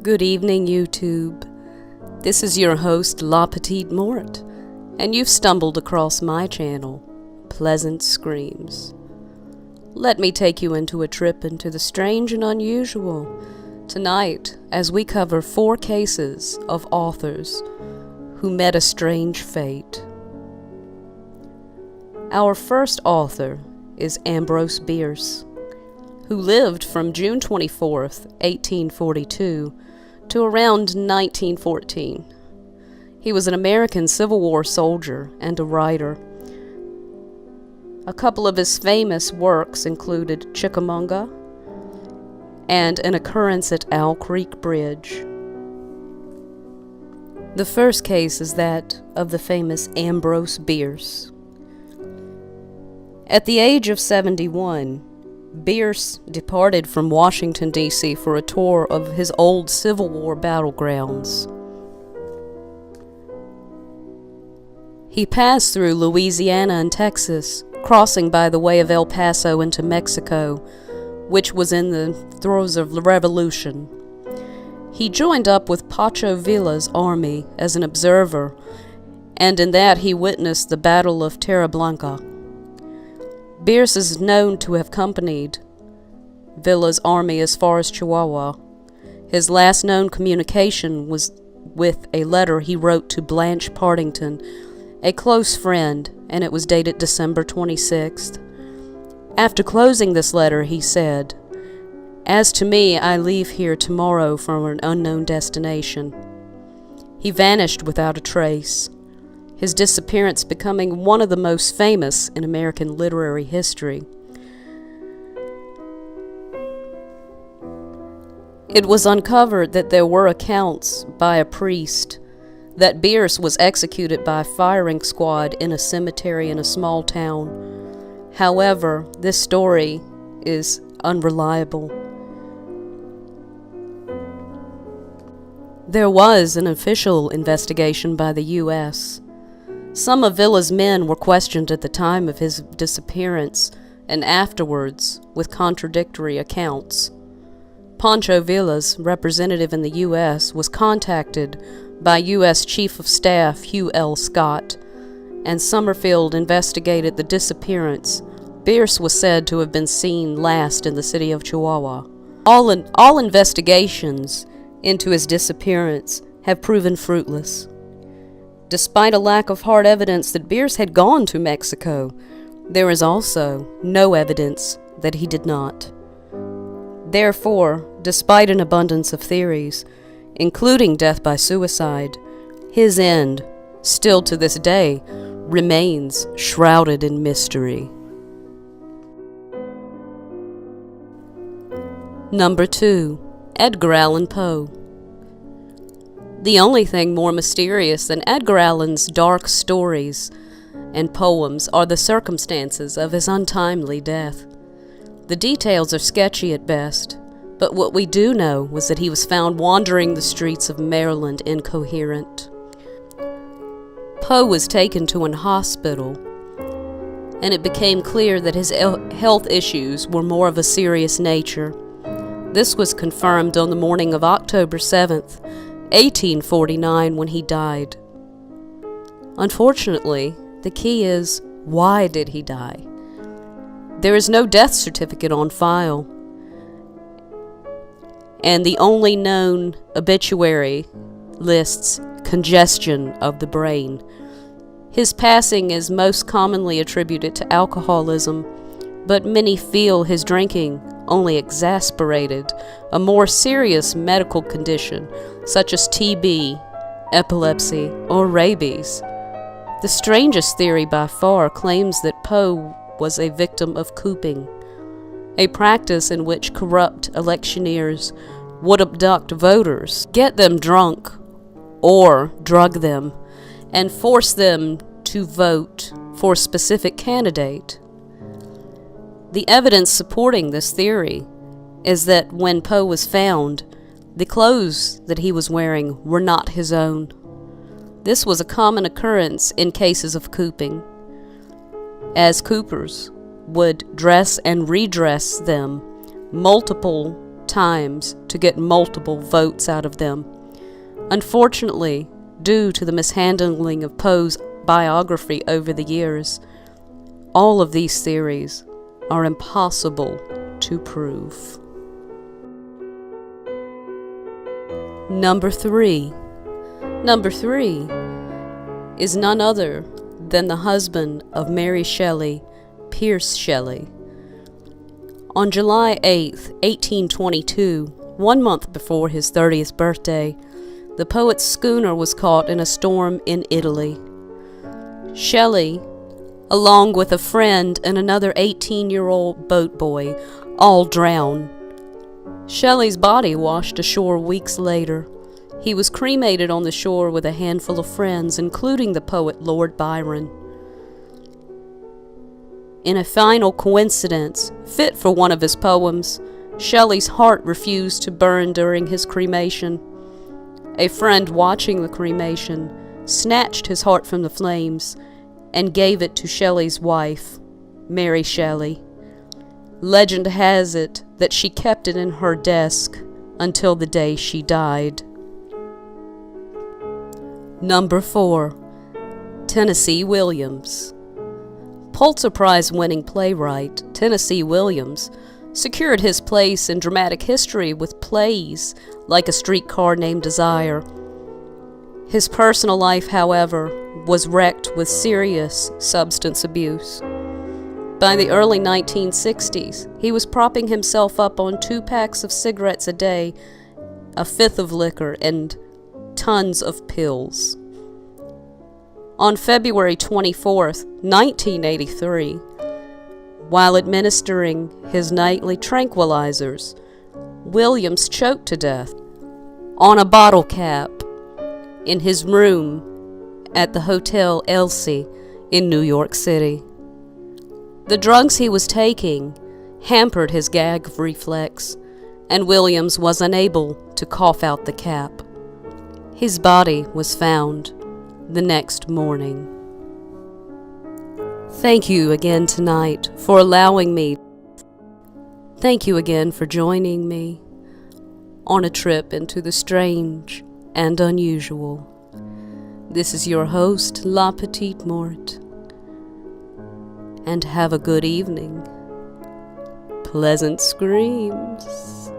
Good evening, YouTube. This is your host, La Petite Mort, and you've stumbled across my channel, Pleasant Screams. Let me take you into a trip into the strange and unusual tonight as we cover 4 cases of authors who met a strange fate. Our first author is Ambrose Bierce, who lived from June 24th, 1842 to around 1914. He was an American Civil War soldier and a writer. A couple of his famous works included Chickamauga and An Occurrence at Owl Creek Bridge. The first case is that of the famous Ambrose Bierce. At the age of 71, Bierce departed from Washington, D.C. for a tour of his old Civil War battlegrounds. He passed through Louisiana and Texas, crossing by the way of El Paso into Mexico, which was in the throes of the Revolution. He joined up with Pancho Villa's army as an observer, and in that he witnessed the Battle of Tierra Blanca. Bierce is known to have accompanied Villa's army as far as Chihuahua. His last known communication was with a letter he wrote to Blanche Partington, a close friend, and it was dated December 26th. After closing this letter, he said, "As to me, I leave here tomorrow for an unknown destination." He vanished without a trace, his disappearance becoming one of the most famous in American literary history. It was uncovered that there were accounts by a priest that Bierce was executed by a firing squad in a cemetery in a small town. However, this story is unreliable. There was an official investigation by the U.S. Some of Villa's men were questioned at the time of his disappearance and afterwards with contradictory accounts. Pancho Villa's representative in the U.S. was contacted by U.S. Chief of Staff Hugh L. Scott, and Summerfield investigated the disappearance. Bierce was said to have been seen last in the city of Chihuahua. All investigations into his disappearance have proven fruitless. Despite a lack of hard evidence that Bierce had gone to Mexico, there is also no evidence that he did not. Therefore, despite an abundance of theories, including death by suicide, his end, still to this day, remains shrouded in mystery. Number 2. Edgar Allan Poe. The only thing more mysterious than Edgar Allan's dark stories and poems are the circumstances of his untimely death. The details are sketchy at best, but what we do know was that he was found wandering the streets of Maryland incoherent. Poe was taken to an hospital, and it became clear that his health issues were more of a serious nature. This was confirmed on the morning of October 7th, 1849, when he died. Unfortunately, the key is, why did he die? There is no death certificate on file, and the only known obituary lists congestion of the brain. His passing is most commonly attributed to alcoholism, but many feel his drinking only exasperated a more serious medical condition, such as TB, epilepsy, or rabies. The strangest theory by far claims that Poe was a victim of cooping, a practice in which corrupt electioneers would abduct voters, get them drunk, or drug them, and force them to vote for a specific candidate. The evidence supporting this theory is that when Poe was found, the clothes that he was wearing were not his own. This was a common occurrence in cases of cooping, as coopers would dress and redress them multiple times to get multiple votes out of them. Unfortunately, due to the mishandling of Poe's biography over the years, all of these theories are impossible to prove. Number 3. Number 3 is none other than the husband of Mary Shelley, Percy Shelley. On July 8, 1822, 1 month before his 30th birthday, the poet's schooner was caught in a storm in Italy. Shelley, along with a friend and another 18-year-old boat boy, all drowned. Shelley's body washed ashore weeks later. He was cremated on the shore with a handful of friends, including the poet Lord Byron. In a final coincidence, fit for one of his poems, Shelley's heart refused to burn during his cremation. A friend watching the cremation snatched his heart from the flames and gave it to Shelley's wife, Mary Shelley. Legend has it that she kept it in her desk until the day she died. Number 4. Tennessee Williams. Pulitzer Prize-winning playwright Tennessee Williams secured his place in dramatic history with plays like A Streetcar Named Desire. His personal life, however, was wrecked with serious substance abuse. By the early 1960s, he was propping himself up on 2 packs of cigarettes a day, a fifth of liquor, and tons of pills. On February 24, 1983, while administering his nightly tranquilizers, Williams choked to death on a bottle cap in his room at the Hotel Elsie in New York City. The drugs he was taking hampered his gag reflex, and Williams was unable to cough out the cap. His body was found the next morning. Thank you again tonight for allowing me. Thank you again for joining me on a trip into the strange and unusual. This is your host, La Petite Morte. And have a good evening. Pleasant screams.